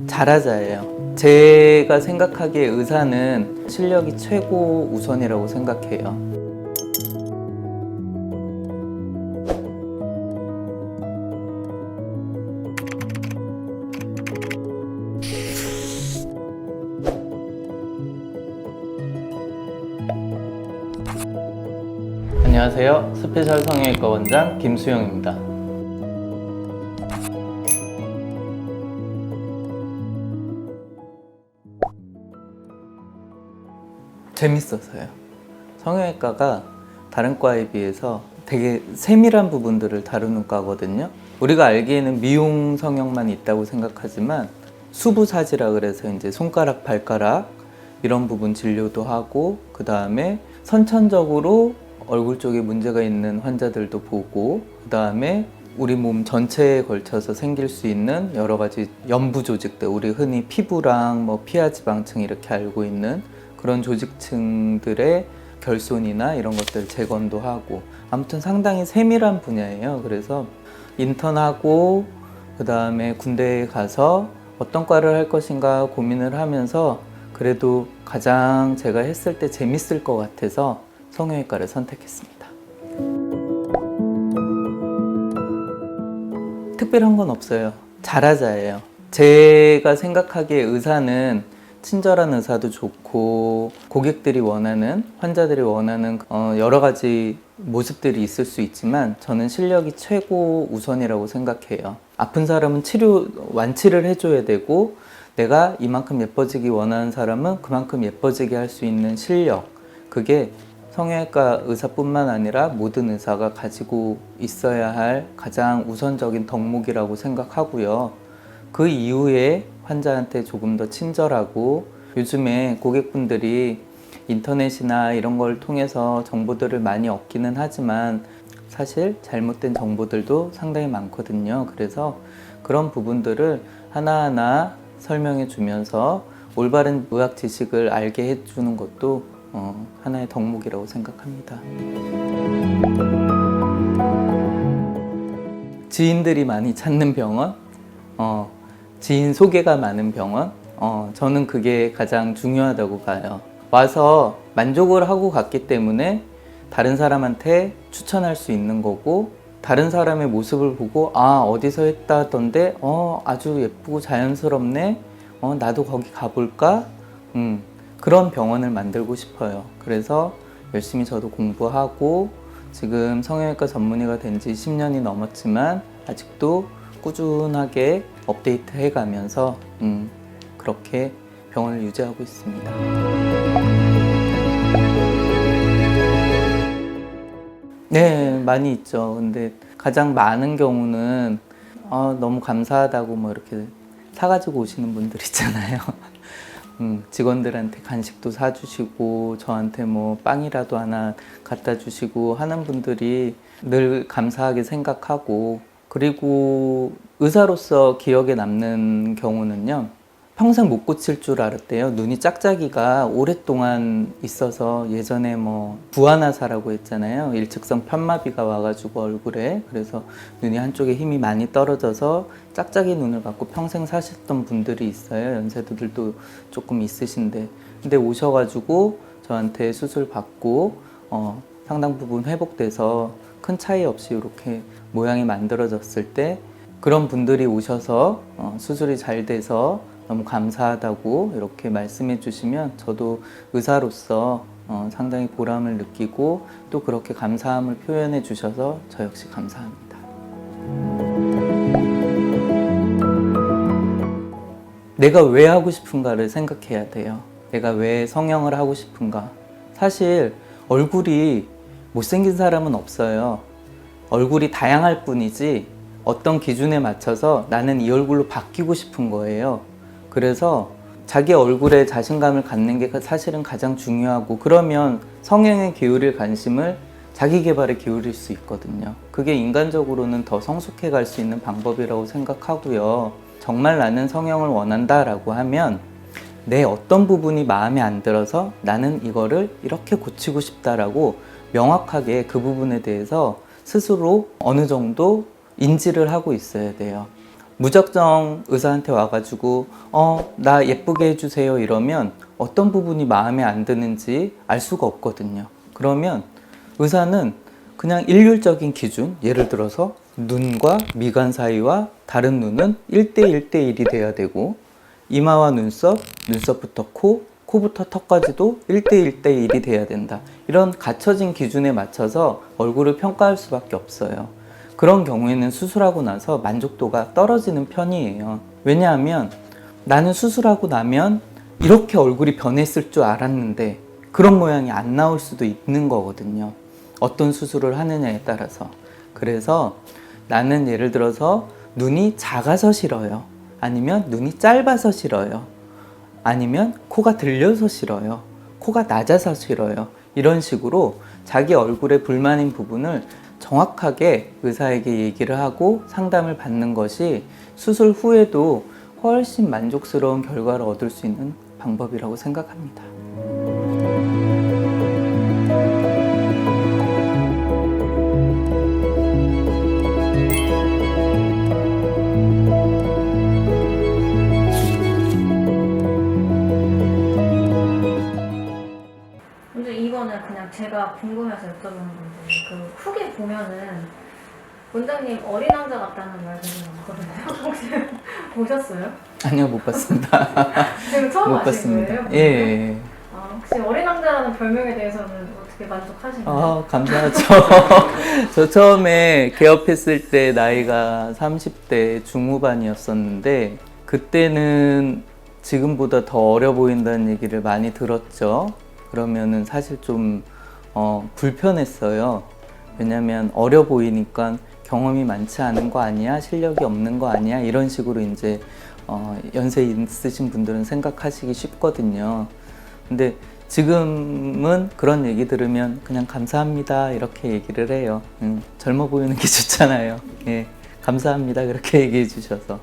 잘하자예요. 제가 생각하기에 의사는 실력이 최고 우선이라고 생각해요. 안녕하세요. 스페셜 성형외과 원장 김수영입니다. 재밌어서요. 성형외과가 다른 과에 비해서 되게 세밀한 부분들을 다루는 과거든요. 우리가 알기에는 미용 성형만 있다고 생각하지만 수부사지라 그래서 이제 손가락, 발가락 이런 부분 진료도 하고, 그 다음에 선천적으로 얼굴 쪽에 문제가 있는 환자들도 보고, 그 다음에 우리 몸 전체에 걸쳐서 생길 수 있는 여러 가지 연부 조직들, 우리 흔히 피부랑 뭐 피하지방층 이렇게 알고 있는 그런 조직층들의 결손이나 이런 것들 재건도 하고, 아무튼 상당히 세밀한 분야예요. 그래서 인턴하고 그 다음에 군대에 가서 어떤 과를 할 것인가 고민을 하면서 그래도 가장 제가 했을 때 재밌을 것 같아서 성형외과를 선택했습니다. 특별한 건 없어요. 잘하자예요. 제가 생각하기에 의사는 친절한 의사도 좋고, 고객들이 원하는, 환자들이 원하는 여러 가지 모습들이 있을 수 있지만 저는 실력이 최고 우선이라고 생각해요. 아픈 사람은 완치를 해줘야 되고, 내가 이만큼 예뻐지기 원하는 사람은 그만큼 예뻐지게 할 수 있는 실력, 그게 성형외과 의사뿐만 아니라 모든 의사가 가지고 있어야 할 가장 우선적인 덕목이라고 생각하고요. 그 이후에 환자한테 조금 더 친절하고, 요즘에 고객분들이 인터넷이나 이런 걸 통해서 정보들을 많이 얻기는 하지만 사실 잘못된 정보들도 상당히 많거든요. 그래서 그런 부분들을 하나하나 설명해 주면서 올바른 의학 지식을 알게 해주는 것도 하나의 덕목이라고 생각합니다. 지인들이 많이 찾는 병원, 지인 소개가 많은 병원, 저는 그게 가장 중요하다고 봐요. 와서 만족을 하고 갔기 때문에 다른 사람한테 추천할 수 있는 거고, 다른 사람의 모습을 보고 어디서 했다던데 아주 예쁘고 자연스럽네, 나도 거기 가볼까, 그런 병원을 만들고 싶어요. 그래서 열심히 저도 공부하고, 지금 성형외과 전문의가 된 지 10년이 넘었지만 아직도 꾸준하게 업데이트 해가면서 그렇게 병원을 유지하고 있습니다. 네, 많이 있죠. 근데 가장 많은 경우는 너무 감사하다고 뭐 이렇게 사가지고 오시는 분들 있잖아요. 직원들한테 간식도 사주시고 저한테 뭐 빵이라도 하나 갖다 주시고 하는 분들이 늘 감사하게 생각하고, 그리고 의사로서 기억에 남는 경우는요, 평생 못 고칠 줄 알았대요. 눈이 짝짝이가 오랫동안 있어서, 예전에 뭐 부하나사라고 했잖아요. 일측성 편마비가 와가지고 얼굴에, 그래서 눈이 한쪽에 힘이 많이 떨어져서 짝짝이 눈을 갖고 평생 사셨던 분들이 있어요. 연세들도 조금 있으신데, 근데 오셔가지고 저한테 수술 받고 상당 부분 회복돼서 큰 차이 없이 이렇게 모양이 만들어졌을 때, 그런 분들이 오셔서 수술이 잘 돼서 너무 감사하다고 이렇게 말씀해 주시면 저도 의사로서 상당히 보람을 느끼고, 또 그렇게 감사함을 표현해 주셔서 저 역시 감사합니다. 내가 왜 하고 싶은가를 생각해야 돼요. 내가 왜 성형을 하고 싶은가. 사실 얼굴이 못생긴 사람은 없어요. 얼굴이 다양할 뿐이지 어떤 기준에 맞춰서 나는 이 얼굴로 바뀌고 싶은 거예요. 그래서 자기 얼굴에 자신감을 갖는 게 사실은 가장 중요하고, 그러면 성형에 기울일 관심을 자기 개발에 기울일 수 있거든요. 그게 인간적으로는 더 성숙해 갈 수 있는 방법이라고 생각하고요. 정말 나는 성형을 원한다라고 하면 내 어떤 부분이 마음에 안 들어서 나는 이거를 이렇게 고치고 싶다라고 명확하게 그 부분에 대해서 스스로 어느 정도 인지를 하고 있어야 돼요. 무작정 의사한테 와가지고 나 예쁘게 해주세요 이러면 어떤 부분이 마음에 안 드는지 알 수가 없거든요. 그러면 의사는 그냥 일률적인 기준, 예를 들어서 눈과 미간 사이와 다른 눈은 1대 1대1이 돼야 되고, 이마와 눈썹, 눈썹부터 코, 코부터 턱까지도 1대 1대1이 돼야 된다. 이런 갖춰진 기준에 맞춰서 얼굴을 평가할 수밖에 없어요. 그런 경우에는 수술하고 나서 만족도가 떨어지는 편이에요. 왜냐하면 나는 수술하고 나면 이렇게 얼굴이 변했을 줄 알았는데 그런 모양이 안 나올 수도 있는 거거든요. 어떤 수술을 하느냐에 따라서. 그래서 나는 예를 들어서 눈이 작아서 싫어요. 아니면 눈이 짧아서 싫어요. 아니면 코가 들려서 싫어요. 코가 낮아서 싫어요. 이런 식으로 자기 얼굴에 불만인 부분을 정확하게 의사에게 얘기를 하고 상담을 받는 것이 수술 후에도 훨씬 만족스러운 결과를 얻을 수 있는 방법이라고 생각합니다. 근데 이거는 그냥 제가 궁금해서 여쭤보는 건데, 그 후기 보면은 원장님 어린 왕자 같다는 말들이 많거든요. 혹시 보셨어요? 아니요, 못 봤습니다. 지금 처음 못 아신 봤습니다. 거예요? 예. 혹시 어린 왕자라는 별명에 대해서는 어떻게 만족하시나요? 감사하죠. 저 처음에 개업했을 때 나이가 30대 중후반이었었는데, 그때는 지금보다 더 어려 보인다는 얘기를 많이 들었죠. 그러면은 사실 좀 불편했어요. 왜냐면 어려 보이니까 경험이 많지 않은 거 아니야? 실력이 없는 거 아니야? 이런 식으로 이제 연세 있으신 분들은 생각하시기 쉽거든요. 근데 지금은 그런 얘기 들으면 그냥 감사합니다 이렇게 얘기를 해요. 젊어 보이는 게 좋잖아요. 예, 감사합니다 그렇게 얘기해 주셔서.